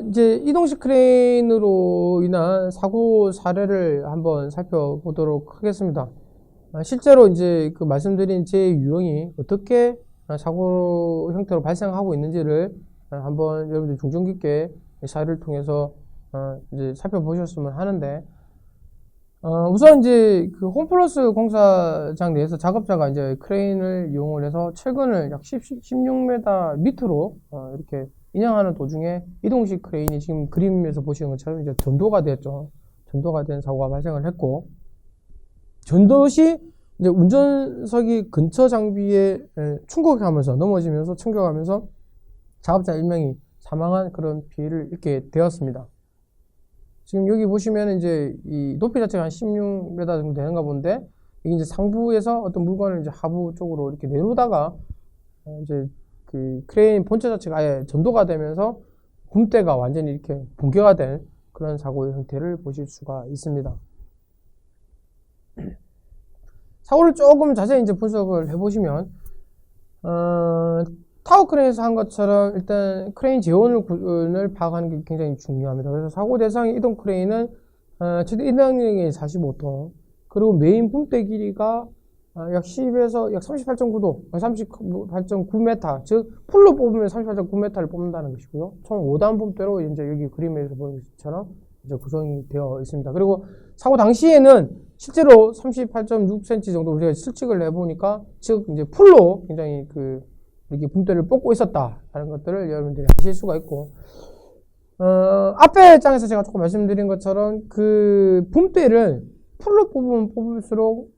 이제 이동식 크레인으로 인한 사고 사례를 한번 살펴보도록 하겠습니다. 실제로 이제 그 말씀드린 제 유형이 어떻게 사고 형태로 발생하고 있는지를 한번 여러분들 중점 깊게 사례를 통해서 이제 살펴보셨으면 하는데, 우선 이제 그 홈플러스 공사장 내에서 작업자가 이제 크레인을 이용을 해서 철근을 약 16m 밑으로 이렇게 인양하는 도중에 이동식 크레인이 지금 그림에서 보시는 것처럼 이제 전도가 됐죠. 전도가 된 사고가 발생을 했고, 전도 시 이제 운전석이 근처 장비에 충격하면서 넘어지면서 충격하면서 작업자 1명이 사망한 그런 피해를 입게 되었습니다. 지금 여기 보시면 이제 이 높이 자체가 한 16m 정도 되는가 본데, 이게 이제 상부에서 어떤 물건을 이제 하부 쪽으로 이렇게 내놓다가 이제 그 크레인 본체 자체가 아예 전도가 되면서 붐대가 완전히 이렇게 붕괴가 된 그런 사고의 형태를 보실 수가 있습니다. 사고를 조금 자세히 이제 분석을 해보시면, 타워 크레인에서 한 것처럼 일단 크레인 재원을 파악하는 게 굉장히 중요합니다. 그래서 사고 대상 이동 크레인은 최대 이동량이 45톤, 그리고 메인 붐대 길이가 약 10에서 약 38.9도, 38.9m, 즉 풀로 뽑으면 38.9m를 뽑는다는 것이고요. 총 5단 붐대로 이제 여기 그림에서 보는 것처럼 이제 구성이 되어 있습니다. 그리고 사고 당시에는 실제로 38.6cm 정도 우리가 실측을 해보니까, 즉 이제 풀로 굉장히 이렇게 붐대를 뽑고 있었다라는 것들을 여러분들이 아실 수가 있고, 앞에 장에서 제가 조금 말씀드린 것처럼 그 붐대를 풀로 뽑으면 뽑을수록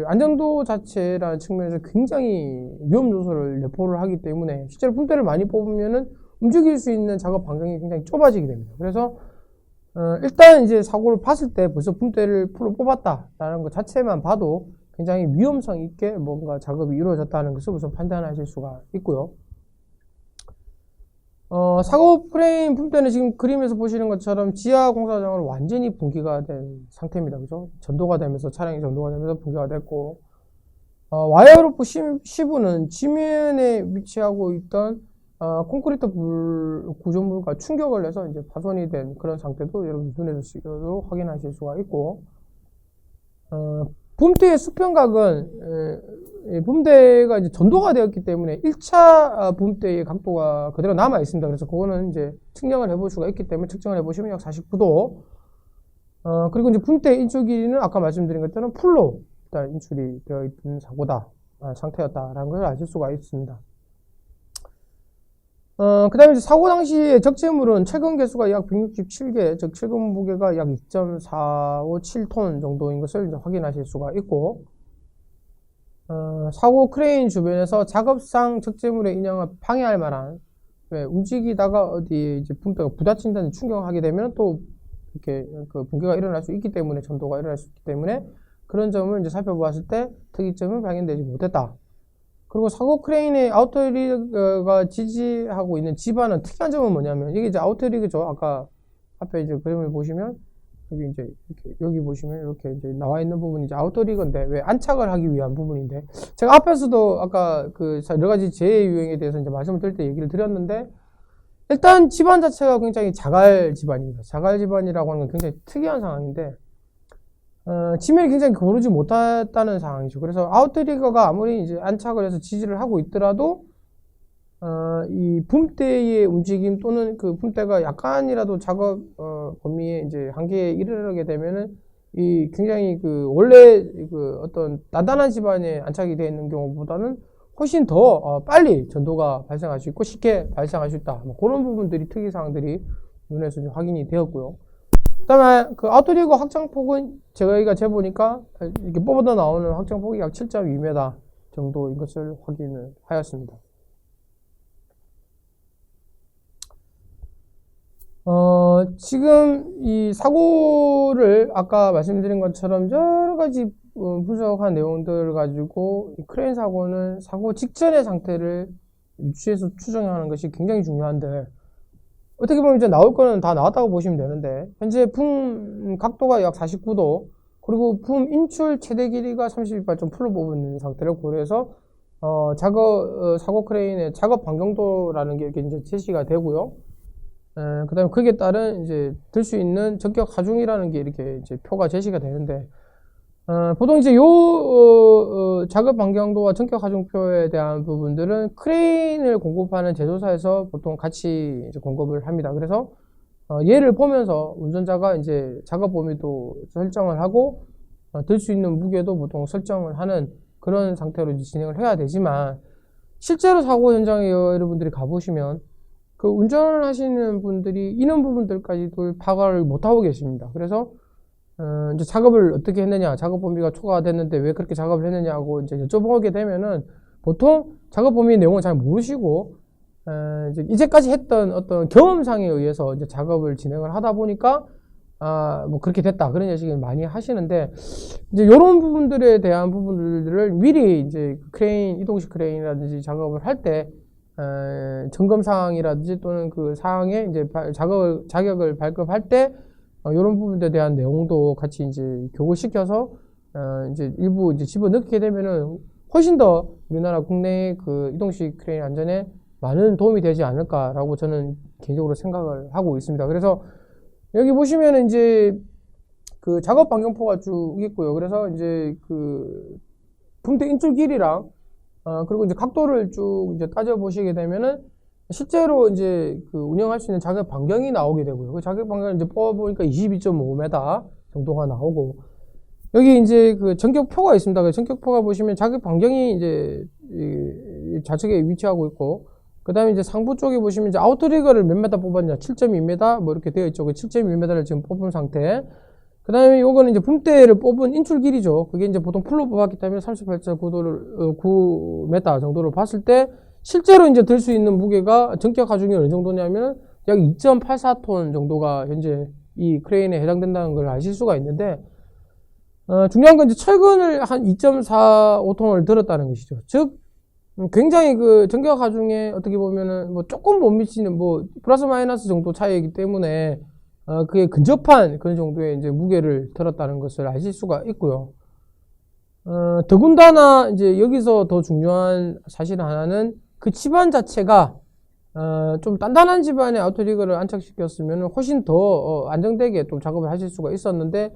안정도 자체라는 측면에서 굉장히 위험 요소를 내포를 하기 때문에 실제로 붐대를 많이 뽑으면은 움직일 수 있는 작업 반경이 굉장히 좁아지게 됩니다. 그래서 일단 이제 사고를 봤을 때 벌써 붐대를 풀로 뽑았다라는 것 자체만 봐도 굉장히 위험성 있게 뭔가 작업이 이루어졌다는 것을 우선 판단하실 수가 있고요. 사고 프레임 붐대는 지금 그림에서 보시는 것처럼 지하 공사장으로 완전히 붕괴가 된 상태입니다. 그죠? 전도가 되면서, 차량이 전도가 되면서 붕괴가 됐고, 와이어로프 시부는 지면에 위치하고 있던 콘크리트 구조물과 충격을 해서 이제 파손이 된 그런 상태도 여러분 눈에서 확인하실 수가 있고, 붐대의 수평각은 붐대가 이제 전도가 되었기 때문에 1차 붐대의 각도가 그대로 남아 있습니다. 그래서 그거는 이제 측정을 해볼 수가 있기 때문에 측정을 해보시면 약 49도. 그리고 이제 붐대 인출 길이는 아까 말씀드린 것처럼 풀로 일단 인출이 되어 있는 상태였다라는 걸 아실 수가 있습니다. 그 다음에 이제 사고 당시에 적재물은 철근 개수가 약 167개, 즉 철근 무게가 약 2.457톤 정도인 것을 이제 확인하실 수가 있고, 사고 크레인 주변에서 작업상 적재물의 인양을 방해할 만한, 움직이다가 어디 이제 붐대가 부딪힌다는 충격을 하게 되면 또 이렇게 그 붕괴가 일어날 수 있기 때문에, 전도가 일어날 수 있기 때문에 그런 점을 이제 살펴보았을 때 특이점은 발견되지 못했다. 그리고 사고 크레인의 아우터리그가 지지하고 있는 지반은 특이한 점은 뭐냐면, 이게 이제 아우터리그죠. 아까 앞에 이제 그림을 보시면 여기 이제 이렇게 여기 보시면 이렇게 이제 나와 있는 부분이 이제 아우터리그인데, 왜 안착을 하기 위한 부분인데, 제가 앞에서도 아까 그 여러 가지 재해 유형에 대해서 이제 말씀을 드릴 때 얘기를 드렸는데, 일단 지반 자체가 굉장히 자갈 지반입니다. 자갈 지반이라고 하는 건 굉장히 특이한 상황인데, 지면이 굉장히 고르지 못했다는 상황이죠. 그래서 아웃트리거가 아무리 이제 안착을 해서 지지를 하고 있더라도, 이 붐대의 움직임 또는 그 붐대가 약간이라도 작업, 범위에 이제 한계에 이르게 되면은, 이 굉장히 원래 어떤 단단한 지반에 안착이 되어 있는 경우보다는 훨씬 더 빨리 전도가 발생할 수 있고 쉽게 발생할 수 있다. 뭐 그런 부분들이, 특이사항들이 눈에서 이제 확인이 되었고요. 그 다음에 그 아웃트리거 확장폭은 저희가 재보니까 이렇게 뽑아서 나오는 확장폭이 약 7.2m 정도인 것을 확인을 하였습니다. 지금 이 사고를 아까 말씀드린 것처럼 여러 가지 분석한 내용들을 가지고 이 크레인 사고는 사고 직전의 상태를 유추해서 추정하는 것이 굉장히 중요한데, 어떻게 보면 이제 나올 거는 다 나왔다고 보시면 되는데, 현재 붐 각도가 약 49도, 그리고 붐 인출 최대 길이가 32.8 풀로 뽑은 상태를 고려해서 사고 크레인의 작업 반경도라는 게 이렇게 이제 제시가 되고요. 그다음에 거기에 따른 이제 들 수 있는 전격 하중이라는 게 이렇게 이제 표가 제시가 되는데, 보통 이제 작업 반경도와 전격 하중표에 대한 부분들은 크레인을 공급하는 제조사에서 보통 같이 이제 공급을 합니다. 그래서 얘를 보면서 운전자가 이제 작업 범위도 설정을 하고 들 수 있는 무게도 보통 설정을 하는 그런 상태로 이제 진행을 해야 되지만, 실제로 사고 현장에 여러분들이 가보시면 그 운전을 하시는 분들이 이런 부분들까지도 파악을 못하고 계십니다. 그래서 이제 작업을 어떻게 했느냐, 작업 범위가 초과됐는데 왜 그렇게 작업을 했느냐고 이제 여쭤보게 되면은 보통 작업 범위 내용을 잘 모르시고 이제까지 했던 어떤 경험상에 의해서 이제 작업을 진행을 하다 보니까 뭐 그렇게 됐다 그런 예식을 많이 하시는데, 이제 이런 부분들에 대한 부분들을 미리 이제 크레인, 이동식 크레인이라든지 작업을 할 때 점검 사항이라든지 또는 그 사항에 이제 자격을 발급할 때 이런 부분에 대한 내용도 같이 이제 교육시켜서 이제 일부 이제 집어넣게 되면은 훨씬 더 우리나라 국내 그 이동식 크레인 안전에 많은 도움이 되지 않을까라고 저는 개인적으로 생각을 하고 있습니다. 그래서 여기 보시면은 이제 그 작업 반경표가 쭉 있고요. 그래서 이제 그 품대 인출 길이랑 그리고 이제 각도를 쭉 이제 따져보시게 되면은 실제로 이제 그 운영할 수 있는 자격 반경이 나오게 되고요. 그 자격 반경을 이제 뽑아보니까 22.5m 정도가 나오고, 여기 이제 그 전격표가 있습니다. 그 전격표가 보시면 자격 반경이 이제 이 좌측에 위치하고 있고, 그 다음에 이제 상부 쪽에 보시면 이제 아웃리거를 몇 메타 뽑았냐, 7.2m 뭐 이렇게 되어 있죠. 그 7.2m를 지금 뽑은 상태. 그 다음에 요거는 이제 붐대를 뽑은 인출 길이죠. 그게 이제 보통 풀로 뽑았기 때문에 38.9m 9m 정도를 봤을 때 실제로 이제 들 수 있는 무게가 전격 하중이 어느 정도냐면 약 2.84톤 정도가 현재 이 크레인에 해당된다는 걸 아실 수가 있는데, 중요한 건 이제 철근을 한 2.45톤을 들었다는 것이죠. 즉, 굉장히 그 전격 하중에 어떻게 보면은 뭐 조금 못 미치는 뭐 플러스 마이너스 정도 차이이기 때문에 그게 근접한 그런 정도의 이제 무게를 들었다는 것을 아실 수가 있고요. 더군다나 이제 여기서 더 중요한 사실 하나는 그 집안 자체가 좀 단단한 집안에 아웃리거를 안착시켰으면 훨씬 더 안정되게 좀 작업을 하실 수가 있었는데,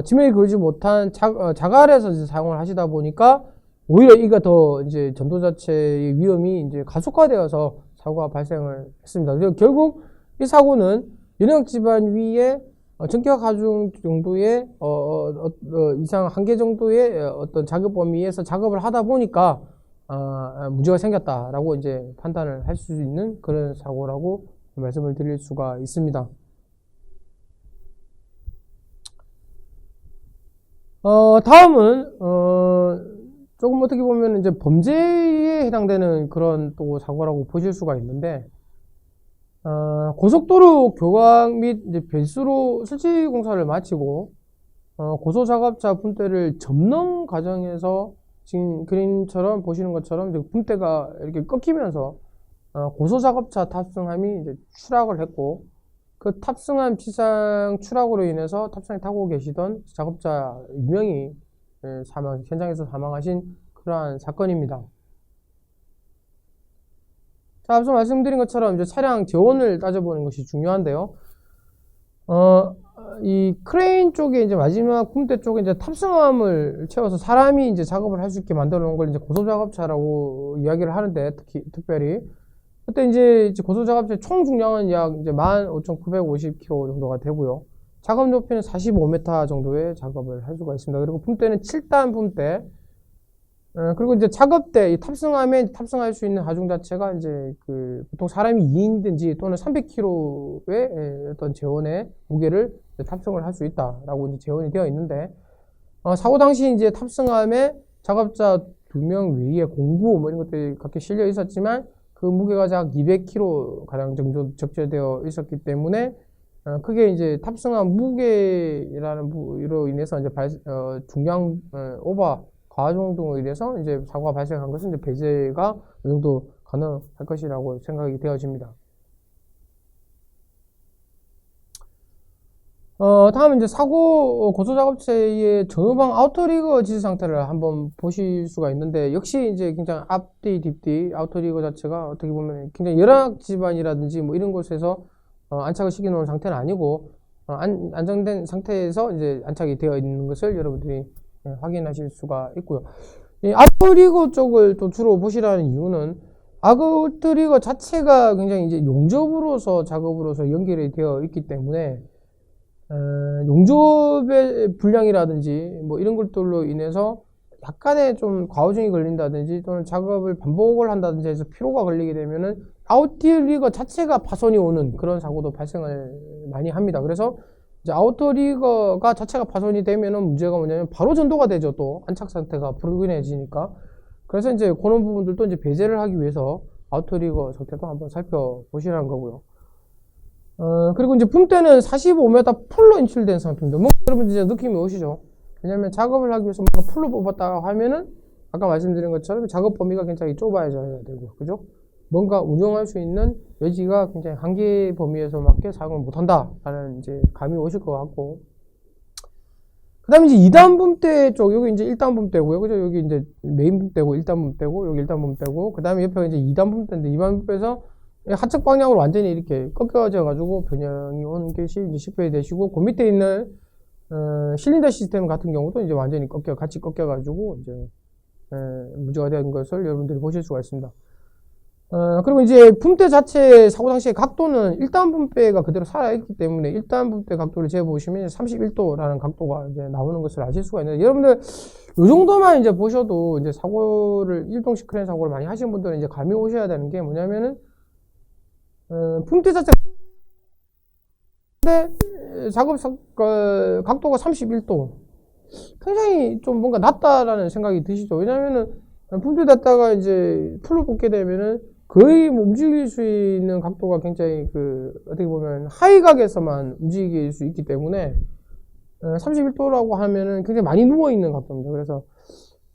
지면이 그러지 못한 자갈에서 이제 사용을 하시다 보니까 오히려 이가 더 이제 전도 자체의 위험이 이제 가속화되어서 사고가 발생을 했습니다. 그래서 결국 이 사고는 연역 집안 위에 전격 하중 정도의 이상 한계 정도의 어떤 작업 범위에서 작업을 하다 보니까 문제가 생겼다라고 이제 판단을 할 수 있는 그런 사고라고 말씀을 드릴 수가 있습니다. 다음은 조금 어떻게 보면 이제 범죄에 해당되는 그런 또 사고라고 보실 수가 있는데, 고속도로 교각 및 이제 배수로 설치 공사를 마치고 고소작업차 분대를 접는 과정에서 지금 그림처럼 보시는 것처럼 이제 분대가 이렇게 꺾이면서 고소작업차 탑승함이 이제 추락을 했고, 그 탑승한 비상 추락으로 인해서 탑승에 타고 계시던 작업자 2명이 현장에서 사망하신 그러한 사건입니다. 자, 앞서 말씀드린 것처럼 이제 차량 재원을 따져보는 것이 중요한데요. 이 크레인 쪽에 이제 마지막 붐대 쪽에 이제 탑승함을 채워서 사람이 이제 작업을 할 수 있게 만들어 놓은 걸 이제 고소작업차라고 이야기를 하는데, 특별히 그때 이제 고소작업차 총 중량은 약 이제 15,950kg 정도가 되고요. 작업 높이는 45m 정도의 작업을 할 수가 있습니다. 그리고 붐대는 7단 붐대. 그리고 이제 작업대, 이 탑승함에 탑승할 수 있는 하중 자체가 이제 보통 사람이 2인이든지 또는 300kg의 어떤 재원의 무게를 탑승을 할 수 있다라고 이제 재원이 되어 있는데, 사고 당시 이제 탑승함에 작업자 2명 외에 공구 뭐 이런 것들이 각각 실려 있었지만 그 무게가 약 200kg 가량 정도 적재되어 있었기 때문에 그게 이제 탑승한 무게라는 부로 인해서 이제 중량 오버 과중 등으로 인해서 이제 사고가 발생한 것은 이제 배제가 어느 정도 가능할 것이라고 생각이 되어집니다. 다음은 이제 사고 고소작업체의 전후방 아우터리거 지지 상태를 한번 보실 수가 있는데, 역시 이제 굉장히 앞뒤, 뒷뒤 아우터리거 자체가 어떻게 보면 굉장히 열악 집안이라든지 뭐 이런 곳에서 안착을 시켜놓은 상태는 아니고 안정된 상태에서 이제 안착이 되어 있는 것을 여러분들이 확인하실 수가 있고요. 이 아웃트리거 쪽을 또 주로 보시라는 이유는 아웃트리거 자체가 굉장히 이제 용접으로서 작업으로서 연결이 되어 있기 때문에 용접의 불량이라든지 뭐 이런 것들로 인해서 약간의 좀 과오증이 걸린다든지 또는 작업을 반복을 한다든지 해서 피로가 걸리게 되면은 아웃트리거 자체가 파손이 오는 그런 사고도 발생을 많이 합니다. 그래서 이제 아웃트리거가 자체가 파손이 되면은 문제가 뭐냐면 바로 전도가 되죠. 또 안착 상태가 불균해지니까. 그래서 이제 그런 부분들도 이제 배제를 하기 위해서 아웃트리거 상태도 한번 살펴보시라는 거고요. 그리고 이제 붐대는 45m 풀로 인출된 상태입니다. 뭔가 여러분 이제 느낌이 오시죠? 왜냐면 작업을 하기 위해서 뭔가 풀로 뽑았다 하면은 아까 말씀드린 것처럼 작업 범위가 굉장히 좁아져야 되고, 그죠? 뭔가 운영할 수 있는 여지가 굉장히 한계 범위에서밖에 사용을 못한다라는 이제 감이 오실 것 같고, 그 다음에 이제 2단 붐대 쪽, 여기 이제 1단 붐대고요. 그죠? 여기 이제 메인 붐대고, 1단 붐대고, 여기 1단 붐대고, 그 다음에 옆에 이제 2단 붐대인데, 2단 붐대에서 하측 방향으로 완전히 이렇게 꺾여져가지고 변형이 온 것이 이제 식별이 되시고, 그 밑에 있는, 실린더 시스템 같은 경우도 이제 완전히 같이 꺾여가지고, 이제, 문제가 된 것을 여러분들이 보실 수가 있습니다. 그리고 이제 붐대 자체 사고 당시의 각도는 1단 붐대가 그대로 살아있기 때문에 1단 붐대 각도를 재보시면 31도라는 각도가 이제 나오는 것을 아실 수가 있는데, 여러분들 이 정도만 이제 보셔도 이제 사고를, 일동식 크레인 사고를 많이 하시는 분들은 이제 감이 오셔야 되는 게 뭐냐면은, 붐대 자체 작업 각도가 31도. 굉장히 좀 뭔가 낮다라는 생각이 드시죠? 왜냐면은 붐대 닫다가 이제 풀로 뽑게 되면은 거의 뭐 움직일 수 있는 각도가 굉장히 어떻게 보면 하이각에서만 움직일 수 있기 때문에 31도라고 하면은 굉장히 많이 누워있는 각도입니다. 그래서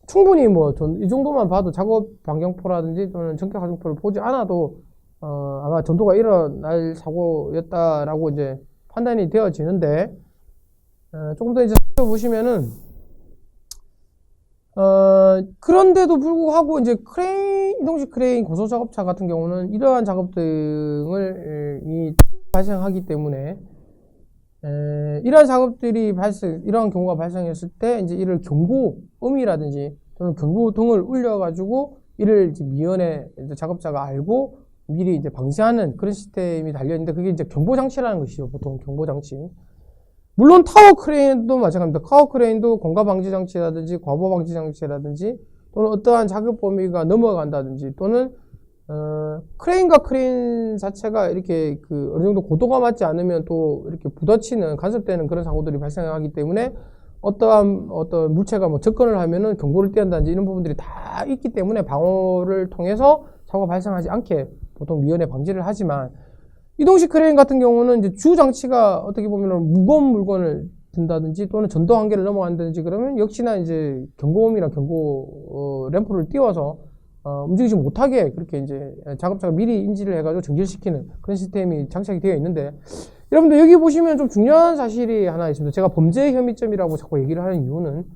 충분히 뭐 이 정도만 봐도 작업 반경포라든지 또는 전격 하중포를 보지 않아도 아마 전도가 일어날 사고였다라고 이제 판단이 되어지는데, 조금 더 이제 살펴보시면은 그런데도 불구하고 이제 이동식 크레인 고소작업차 같은 경우는 이러한 작업 등을 발생하기 때문에 이러한 작업들이 이러한 경우가 발생했을 때 이제 이를 경고음이라든지 또는 경고등을 울려가지고 이를 이제 미연에 이제 작업자가 알고 미리 이제 방지하는 그런 시스템이 달려있는데, 그게 이제 경보장치라는 것이죠. 보통 경보장치. 물론 타워 크레인도 마찬가지입니다. 타워 크레인도 공가 방지 장치라든지 과보 방지 장치라든지 또는 어떠한 작업 범위가 넘어간다든지 또는 크레인과 크레인 자체가 이렇게 어느 정도 고도가 맞지 않으면 또 이렇게 부딪히는, 간섭되는 그런 사고들이 발생하기 때문에 어떤 물체가 뭐 접근을 하면은 경보를 띄운다든지 이런 부분들이 다 있기 때문에 방호를 통해서 사고가 발생하지 않게 보통 미연에 방지를 하지만, 이동식 크레인 같은 경우는 이제 주 장치가 어떻게 보면 무거운 물건을 든다든지 또는 전도 한계를 넘어간다든지 그러면 역시나 이제 경고음이나 경고 램프를 띄워서 움직이지 못하게 그렇게 이제 작업자가 미리 인지를 해가지고 정지시키는 그런 시스템이 장착이 되어 있는데, 여러분들 여기 보시면 좀 중요한 사실이 하나 있습니다. 제가 범죄 혐의점이라고 자꾸 얘기를 하는 이유는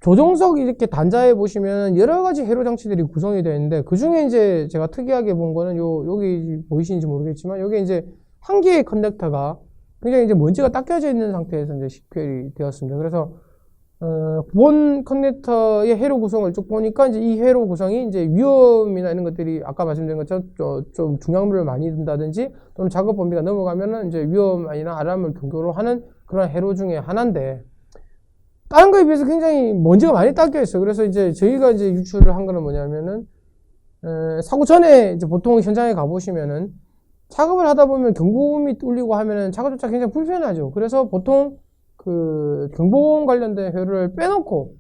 조종석 이렇게 단자에 보시면 여러 가지 회로 장치들이 구성이 되어 있는데, 그 중에 이제 제가 특이하게 본 거는 여기 보이시는지 모르겠지만, 여기 이제 한 개의 커넥터가 굉장히 이제 먼지가 닦여져 있는 상태에서 이제 식별이 되었습니다. 그래서, 본 커넥터의 회로 구성을 쭉 보니까 이제 이 회로 구성이 이제 위험이나 이런 것들이 아까 말씀드린 것처럼 좀 중량물을 많이 든다든지 또는 작업 범위가 넘어가면은 이제 위험이나 알람을 경고로 하는 그런 회로 중에 하나인데, 다른 거에 비해서 굉장히 먼지가 많이 닦여 있어요. 그래서 이제 저희가 이제 유출을 한 거는 뭐냐면은, 사고 전에 이제 보통 현장에 가보시면은 작업을 하다 보면 경보음이 울리고 하면은 작업자가 굉장히 불편하죠. 그래서 보통 경보음 관련된 회로를 빼놓고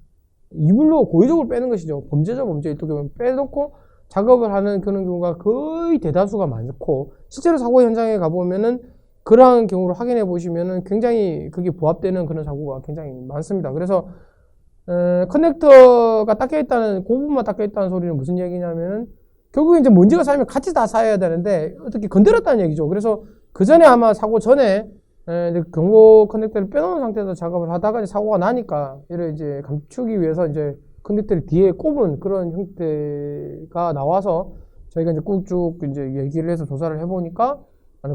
이불로 고의적으로 빼는 것이죠. 범죄죠, 범죄. 어떻게 보면 빼놓고 작업을 하는 그런 경우가 거의 대다수가 많고, 실제로 사고 현장에 가보면은 그러한 경우를 확인해 보시면은 굉장히 그게 부합되는 그런 사고가 굉장히 많습니다. 그래서 커넥터가 닦여 있다는, 그 부분만 닦여 있다는 소리는 무슨 얘기냐면은 결국에 이제 먼지가 쌓이면 같이 다 쌓여야 되는데 어떻게 건드렸다는 얘기죠. 그래서 그 전에 아마 사고 전에 경고 커넥터를 빼놓은 상태에서 작업을 하다가 이제 사고가 나니까 이를 이제 감추기 위해서 이제 커넥터를 뒤에 꼽은 그런 형태가 나와서 저희가 이제 꾹쭉 이제 얘기를 해서 조사를 해보니까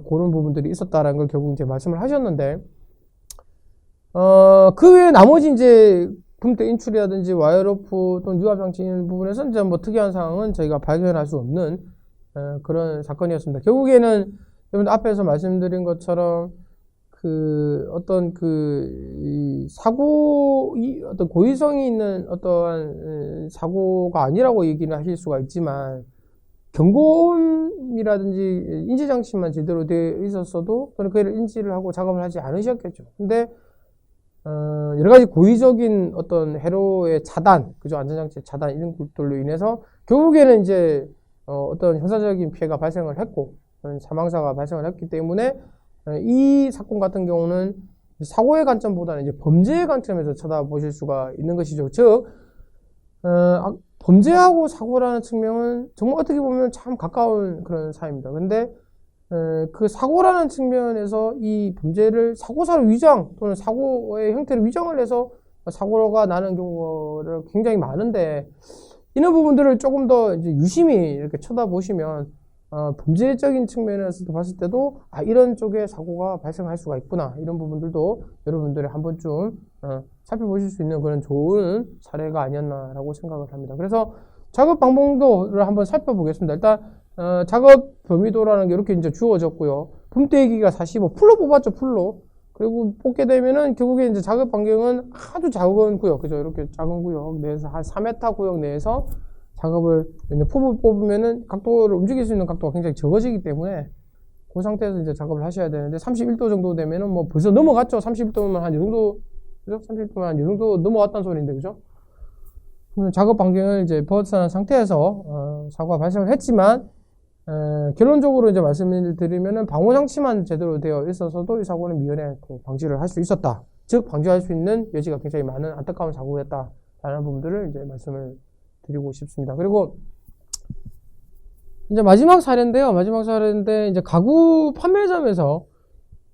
그런 부분들이 있었다라는 걸 결국 이제 말씀을 하셨는데, 그 외에 나머지 이제 붐대 인출이라든지 와이어로프 또는 유압 장치 있는 부분에서 이제 뭐 특이한 상황은 저희가 발견할 수 없는 그런 사건이었습니다. 결국에는 여러분들 앞에서 말씀드린 것처럼 그 어떤 이 어떤 고의성이 있는 어떠한 사고가 아니라고 얘기를 하실 수가 있지만, 경고음이라든지 인지장치만 제대로 되어 있었어도 또는 그를 인지를 하고 작업을 하지 않으셨겠죠. 근데 여러 가지 고의적인 어떤 회로의 차단, 그죠? 안전장치 차단 이런 것들로 인해서 결국에는 이제 어떤 형사적인 피해가 발생을 했고 사망사가 발생을 했기 때문에 이 사건 같은 경우는 사고의 관점보다는 이제 범죄의 관점에서 쳐다보실 수가 있는 것이죠. 즉, 범죄하고 사고라는 측면은 정말 어떻게 보면 참 가까운 그런 사이입니다. 근데 그 사고라는 측면에서 이 범죄를 사고사를 위장 또는 사고의 형태를 위장을 해서 사고가 나는 경우가 굉장히 많은데, 이런 부분들을 조금 더 이제 유심히 이렇게 쳐다보시면 범죄적인 측면에서도 봤을 때도 이런 쪽에 사고가 발생할 수가 있구나, 이런 부분들도 여러분들이 한 번쯤 살펴보실 수 있는 그런 좋은 사례가 아니었나라고 생각을 합니다. 그래서 작업 방법도를 한번 살펴보겠습니다. 일단 작업 범위도라는 게 이렇게 이제 주어졌고요. 붐대기가 45 풀로 뽑았죠, 풀로. 그리고 뽑게 되면은 결국에 이제 작업 반경은 아주 작은 구역, 그죠? 이렇게 작은 구역 내에서 한 4m 구역 내에서 작업을 이제 포부 뽑으면은 각도를 움직일 수 있는 각도가 굉장히 적어지기 때문에 그 상태에서 이제 작업을 하셔야 되는데, 31도 정도 되면은 뭐 벌써 넘어갔죠. 31도면 한 이 정도, 그죠? 31도면 한 이 정도 넘어갔다는 소리인데, 그죠? 그러면 작업 반경을 이제 벗어난 상태에서 사고가 발생을 했지만, 결론적으로 이제 말씀을 드리면은 방호 장치만 제대로 되어 있어서도 이 사고는 미연에 방지를 할 수 있었다. 즉, 방지할 수 있는 여지가 굉장히 많은 안타까운 사고였다라는 부분들을 이제 말씀을 드리고 싶습니다. 그리고 이제 마지막 사례인데요. 마지막 사례인데 이제 가구 판매점에서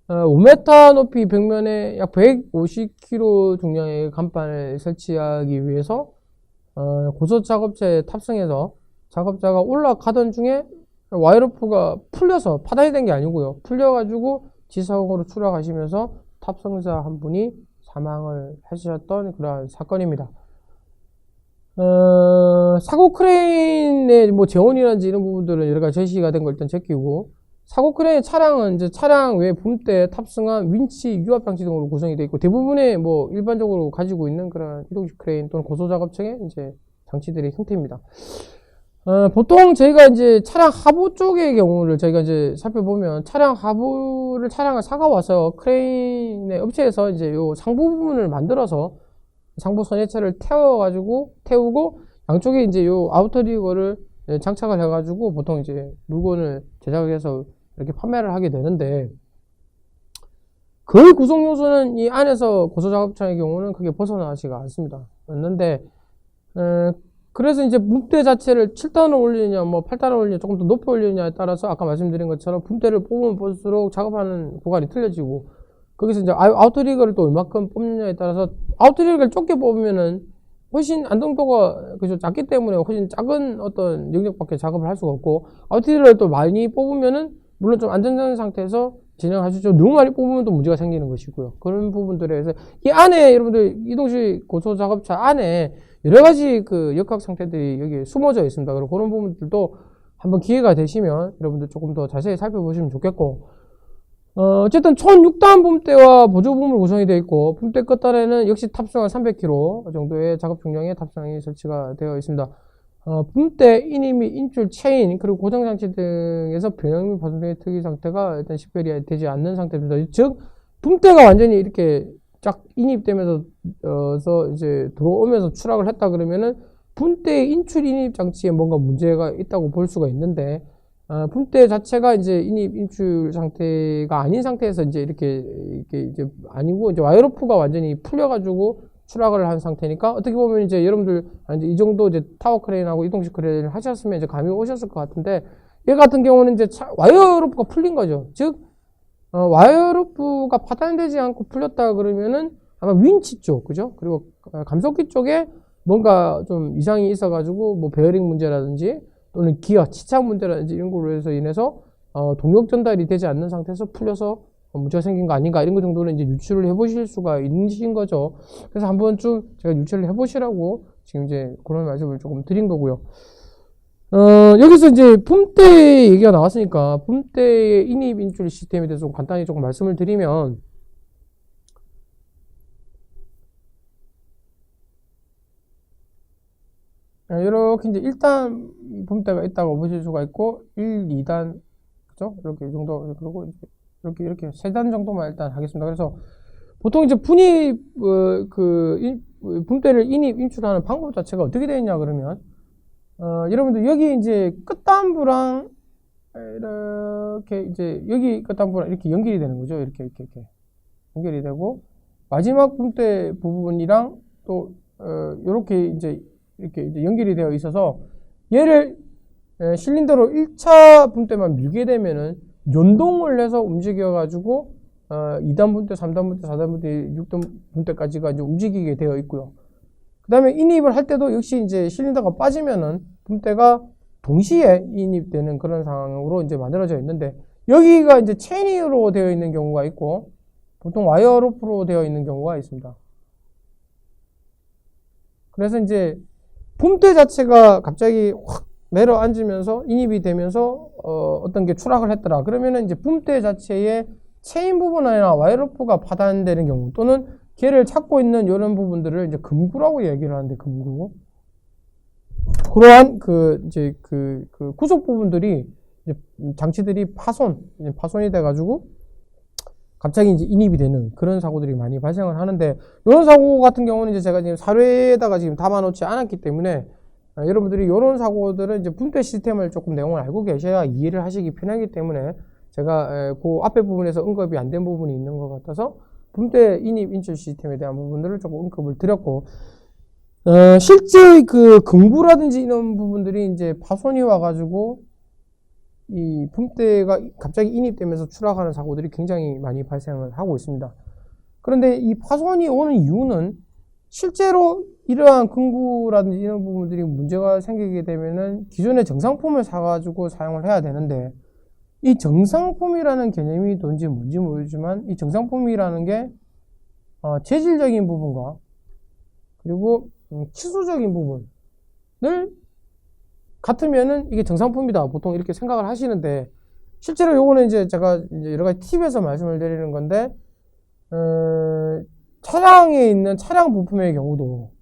5m 높이 벽면에 약 150kg 중량의 간판을 설치하기 위해서 고소 작업차에 탑승해서 작업자가 올라가던 중에 와이어로프가 풀려서 파단이 된 게 아니고요. 풀려가지고 지상으로 추락하시면서 탑승자 한 분이 사망을 하셨던 그러한 사건입니다. 사고 크레인의 뭐 재원이라든지 이런 부분들은 여러 가지 제시가 된 걸 일단 제끼고, 사고 크레인 차량은 이제 차량 외 붐대에 탑승한 윈치, 유압 장치 등으로 구성이 되어 있고, 대부분의 뭐 일반적으로 가지고 있는 그런 이동식 크레인 또는 고소 작업청의 이제 장치들의 형태입니다. 보통 저희가 이제 차량 하부 쪽의 경우를 저희가 이제 살펴보면, 차량 하부를 차량을 사가 와서 크레인의 업체에서 이제 요 상부 부분을 만들어서 상부 선예체를 태우고 양쪽에 이제 요 아우터리거를 장착을 해가지고 보통 이제 물건을 제작해서 이렇게 판매를 하게 되는데, 그 구성 요소는 이 안에서 고소 작업차의 경우는 크게 벗어나지가 않습니다. 그래서 이제 붐대 자체를 7단을 올리느냐, 뭐 8단을 올리느냐, 조금 더 높이 올리느냐에 따라서 아까 말씀드린 것처럼 붐대를 뽑으면 뽑을수록 작업하는 구간이 틀려지고, 거기서 이제 아우터리거를 또 얼마큼 뽑느냐에 따라서 아우터리거를 좁게 뽑으면은 훨씬 안정도가 그죠 작기 때문에 훨씬 작은 어떤 영역밖에 작업을 할 수가 없고, 아우터리거를 또 많이 뽑으면은 물론 좀 안정적인 상태에서 진행할 수 있죠. 너무 많이 뽑으면 또 문제가 생기는 것이고요. 그런 부분들에 의해서 이 안에 여러분들 이동식 고소 작업차 안에 여러 가지 그 역학 상태들이 여기 숨어져 있습니다. 그리고 그런 부분들도 한번 기회가 되시면 여러분들 조금 더 자세히 살펴보시면 좋겠고, 어쨌든 총 6단 붐대와 보조붐으로 구성이 되어 있고, 붐대 끝단에는 역시 탑승한 300kg 정도의 작업 중량의 탑승이 설치가 되어 있습니다. 붐대 인입 및 인출 체인 그리고 고정장치 등에서 변형 및 파손 등의 특이 상태가 일단 식별이 되지 않는 상태입니다. 즉 붐대가 완전히 이렇게 쫙 인입되면서 이제 들어오면서 추락을 했다 그러면은 붐대 인출 인입 장치에 뭔가 문제가 있다고 볼 수가 있는데, 붐대 자체가 이제 인입 인출 상태가 아닌 상태에서 이렇게 이제 아니고 이제 와이어로프가 완전히 풀려가지고 추락을 한 상태니까, 어떻게 보면 이제 여러분들 이제 이 정도 이제 타워 크레인하고 이동식 크레인을 하셨으면 이제 감이 오셨을 것 같은데, 얘 같은 경우는 이제 와이어로프가 풀린 거죠. 즉 와이어로프가 파단되지 않고 풀렸다 그러면은 아마 윈치 쪽, 그죠? 그리고 감속기 쪽에 뭔가 좀 이상이 있어가지고 뭐 베어링 문제라든지 또는 기아, 치착 문제라든지 이런 걸로 인해서 동력 전달이 되지 않는 상태에서 풀려서 문제가 생긴 거 아닌가 이런 거 정도는 이제 유추를 해보실 수가 있으신 거죠. 그래서 한번 좀 제가 유추를 해보시라고 지금 이제 그런 말씀을 조금 드린 거고요. 여기서 이제 품대 얘기가 나왔으니까 품대의 인입 인출 시스템에 대해서 간단히 조금 말씀을 드리면, 이렇게 이제 1단 품대가 있다고 보실 수가 있고 1, 2단 그죠? 이렇게 이 정도, 그리고 이렇게 3단 정도만 일단 하겠습니다. 그래서 보통 이제 품대를 인입 인출하는 방법 자체가 어떻게 되어 있냐 그러면, 여러분들 여기 이제 끝단부랑 이렇게 이제 여기 끝단부랑 이렇게 연결이 되는 거죠. 이렇게 연결이 되고, 마지막 품대 부분이랑 또 이렇게 이제 연결이 되어 있어서, 얘를 실린더로 1차 품대만 밀게 되면은 연동을 해서 움직여 가지고 2단 품대, 3단 품대, 4단 품대, 6단 품대까지가 이제 움직이게 되어 있고요. 그 다음에 인입을 할 때도 역시 이제 실린더가 빠지면은 품대가 동시에 인입되는 그런 상황으로 이제 만들어져 있는데, 여기가 이제 체인으로 되어 있는 경우가 있고 보통 와이어 로프로 되어 있는 경우가 있습니다. 그래서 이제 품대 자체가 갑자기 확 내려앉으면서 인입이 되면서 어떤 게 추락을 했더라 그러면은 이제 품대 자체의 체인 부분이나 와이어 로프가 파단되는 경우, 또는 걔를 찾고 있는 이런 부분들을 이제 금구라고 얘기를 하는데, 금구. 그러한 이제 구속 부분들이 이제 장치들이 파손이 돼가지고 갑자기 이제 인입이 되는 그런 사고들이 많이 발생을 하는데, 이런 사고 같은 경우는 이제 제가 지금 사례에다가 지금 담아놓지 않았기 때문에 여러분들이 이런 사고들은 이제 품대 시스템을 조금 내용을 알고 계셔야 이해를 하시기 편하기 때문에 제가 그 앞에 부분에서 언급이 안 된 부분이 있는 것 같아서 품대 인입 인출 시스템에 대한 부분들을 조금 언급을 드렸고, 실제 금구라든지 이런 부분들이 이제 파손이 와가지고 이 품대가 갑자기 인입되면서 추락하는 사고들이 굉장히 많이 발생을 하고 있습니다. 그런데 이 파손이 오는 이유는, 실제로 이러한 금구라든지 이런 부분들이 문제가 생기게 되면은 기존의 정상품을 사가지고 사용을 해야 되는데, 이 정상품이라는 개념이 뭔지 모르지만 이 정상품이라는 게 재질적인 부분과 그리고 치수적인 부분을 같으면은 이게 정상품이다 보통 이렇게 생각을 하시는데, 실제로 요거는 이제 제가 이제 여러 가지 팁에서 말씀을 드리는 건데, 차량에 있는 차량 부품의 경우도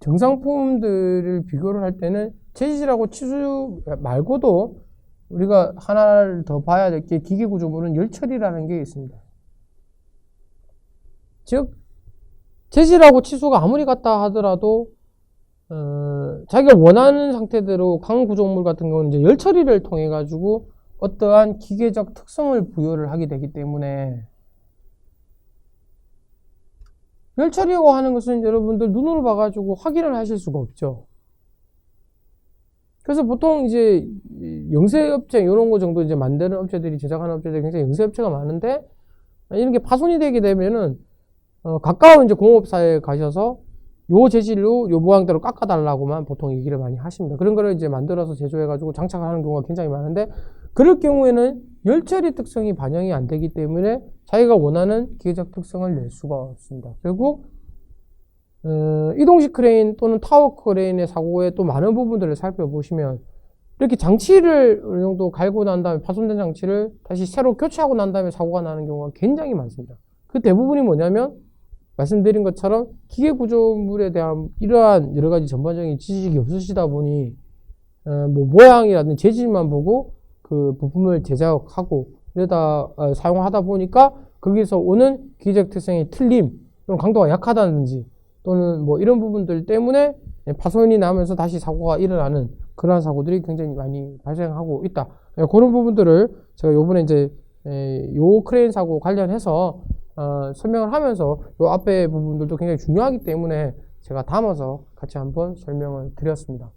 정상품들을 비교를 할 때는 재질하고 치수 말고도 우리가 하나를 더 봐야 될 게 기계 구조물은 열처리라는 게 있습니다. 즉 재질하고 치수가 아무리 같다 하더라도 자기가 원하는 상태대로 강 구조물 같은 경우는 이제 열처리를 통해 가지고 어떠한 기계적 특성을 부여를 하게 되기 때문에, 열처리라고 하는 것은 여러분들 눈으로 봐가지고 확인을 하실 수가 없죠. 그래서 보통 이제 영세업체 이런 거 정도 이제 만드는 업체들이, 제작하는 업체들이 굉장히 영세업체가 많은데, 이런 게 파손이 되게 되면은 가까운 이제 공업사에 가셔서 요 재질로 요 모양대로 깎아달라고만 보통 얘기를 많이 하십니다. 그런 거를 이제 만들어서 제조해가지고 장착을 하는 경우가 굉장히 많은데, 그럴 경우에는 열처리 특성이 반영이 안 되기 때문에 자기가 원하는 기계적 특성을 낼 수가 없습니다. 결국 이동식 크레인 또는 타워 크레인의 사고의 또 많은 부분들을 살펴보시면, 이렇게 장치를 어느 정도 갈고 난 다음에 파손된 장치를 다시 새로 교체하고 난 다음에 사고가 나는 경우가 굉장히 많습니다. 그 대부분이 뭐냐면, 말씀드린 것처럼 기계 구조물에 대한 이러한 여러 가지 전반적인 지식이 없으시다 보니 뭐 모양이라든지 재질만 보고 그 부품을 제작하고 이러다 사용하다 보니까 거기서 오는 기계적 특성이 틀림 또는 강도가 약하다든지 또는 뭐 이런 부분들 때문에 파손이 나면서 다시 사고가 일어나는 그러한 사고들이 굉장히 많이 발생하고 있다. 그런 부분들을 제가 요번에 이제 요 크레인 사고 관련해서 설명을 하면서 요 앞에 부분들도 굉장히 중요하기 때문에 제가 담아서 같이 한번 설명을 드렸습니다.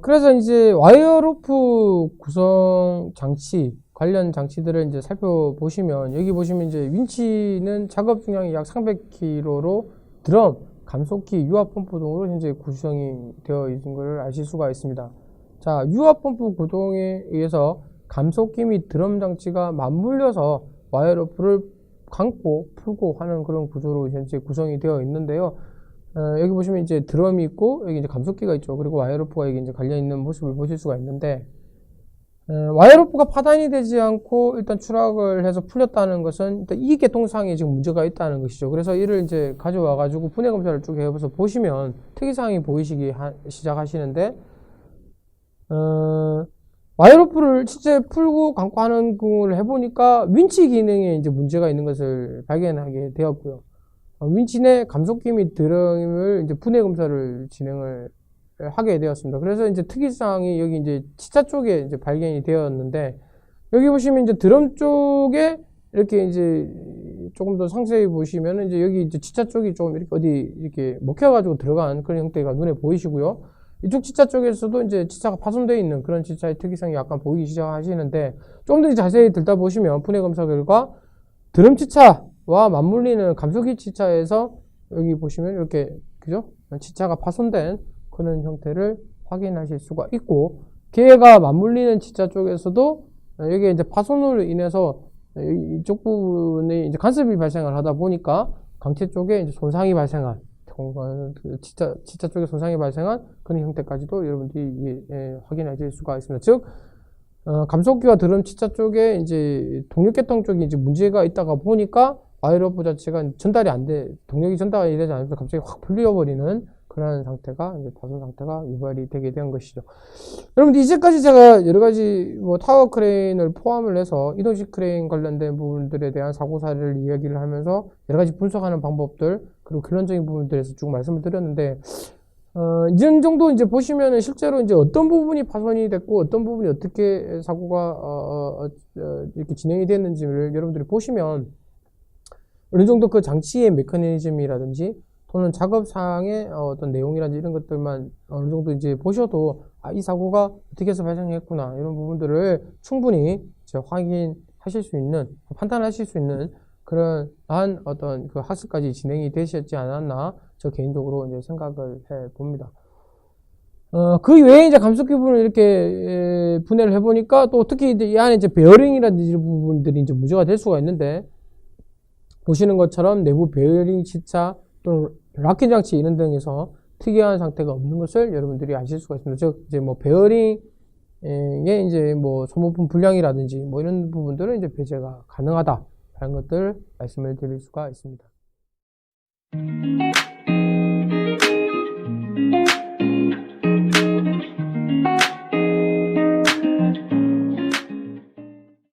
그래서 이제 와이어 로프 구성 장치 관련 장치들을 이제 살펴보시면, 여기 보시면 이제 윈치는 작업 중량이 약 300kg로 드럼 감속기, 유압펌프 등으로 현재 구성이 되어 있는 것을 아실 수가 있습니다. 자, 유압펌프 구동에 의해서 감속기 및 드럼 장치가 맞물려서 와이어로프를 감고 풀고 하는 그런 구조로 현재 구성이 되어 있는데요. 여기 보시면 이제 드럼이 있고 여기 이제 감속기가 있죠. 그리고 와이어로프가 여기 이제 갈려 있는 모습을 보실 수가 있는데, 와이어로프가 파단이 되지 않고 일단 추락을 해서 풀렸다는 것은 일단 이 계통상에 지금 문제가 있다는 것이죠. 그래서 이를 이제 가져와 가지고 분해 검사를 쭉 해서 보시면 특이사항이 보이시기 시작하시는데, 와이어로프를 실제 풀고 감고 하는 걸 해보니까 윈치 기능에 이제 문제가 있는 것을 발견하게 되었고요. 윈치 내 감속기 및 드럼을 이제 분해 검사를 진행을 하게 되었습니다. 그래서 이제 특이사항이 여기 이제 치차 쪽에 이제 발견이 되었는데, 여기 보시면 이제 드럼 쪽에 이렇게 이제 조금 더 상세히 보시면은 이제 여기 이제 치차 쪽이 좀 이렇게 어디 이렇게 먹혀가지고 들어간 그런 형태가 눈에 보이시고요. 이쪽 치차 쪽에서도 이제 치차가 파손되어 있는 그런 치차의 특이성이 약간 보이기 시작하시는데, 좀 더 자세히 들다 보시면 분해 검사 결과 드럼 치차와 맞물리는 감속기 치차에서 여기 보시면 이렇게 그죠? 치차가 파손된 그런 형태를 확인하실 수가 있고, 걔가 맞물리는 치차 쪽에서도 여기 이제 파손으로 인해서 이쪽 부분에 이제 간섭이 발생을 하다 보니까 강체 쪽에 이제 손상이 발생한 치차 쪽에 손상이 발생한 그런 형태까지도 여러분들이 확인하실 수가 있습니다. 즉, 감속기와 드럼 치차 쪽에 이제 동력계통 쪽에 이제 문제가 있다가 보니까 와이어로프 자체가 전달이 동력이 전달이 되지 않으면서 갑자기 확 풀려버리는 그런 상태가 이제 파손 상태가 유발이 되게 된 것이죠. 여러분들 이제까지 제가 여러 가지 뭐 타워 크레인을 포함을 해서 이동식 크레인 관련된 부분들에 대한 사고 사례를 이야기를 하면서 여러 가지 분석하는 방법들 그리고 결론적인 부분들에서 쭉 말씀을 드렸는데, 이 정도 이제 보시면은 실제로 이제 어떤 부분이 파손이 됐고 어떤 부분이 어떻게 사고가 이렇게 진행이 됐는지를 여러분들이 보시면 어느 정도 그 장치의 메커니즘이라든지 또는 작업상의 어떤 내용이라든지 이런 것들만 어느 정도 이제 보셔도 이 사고가 어떻게 해서 발생했구나 이런 부분들을 충분히 이제 확인하실 수 있는, 판단하실 수 있는 그런 어떤 그 학습까지 진행이 되셨지 않았나 저 개인적으로 이제 생각을 해 봅니다. 그 외에 이제 감속기 부분을 이렇게 분해를 해보니까 또 특히 이제 이 안에 이제 베어링이라든지 이런 부분들이 이제 문제가 될 수가 있는데, 보시는 것처럼 내부 베어링 치차 또는 락킹 장치 이런 등에서 특이한 상태가 없는 것을 여러분들이 아실 수가 있습니다. 즉, 이제 뭐 베어링에 이제 뭐 소모품 불량이라든지 뭐 이런 부분들은 이제 배제가 가능하다. 라는 것들 말씀을 드릴 수가 있습니다.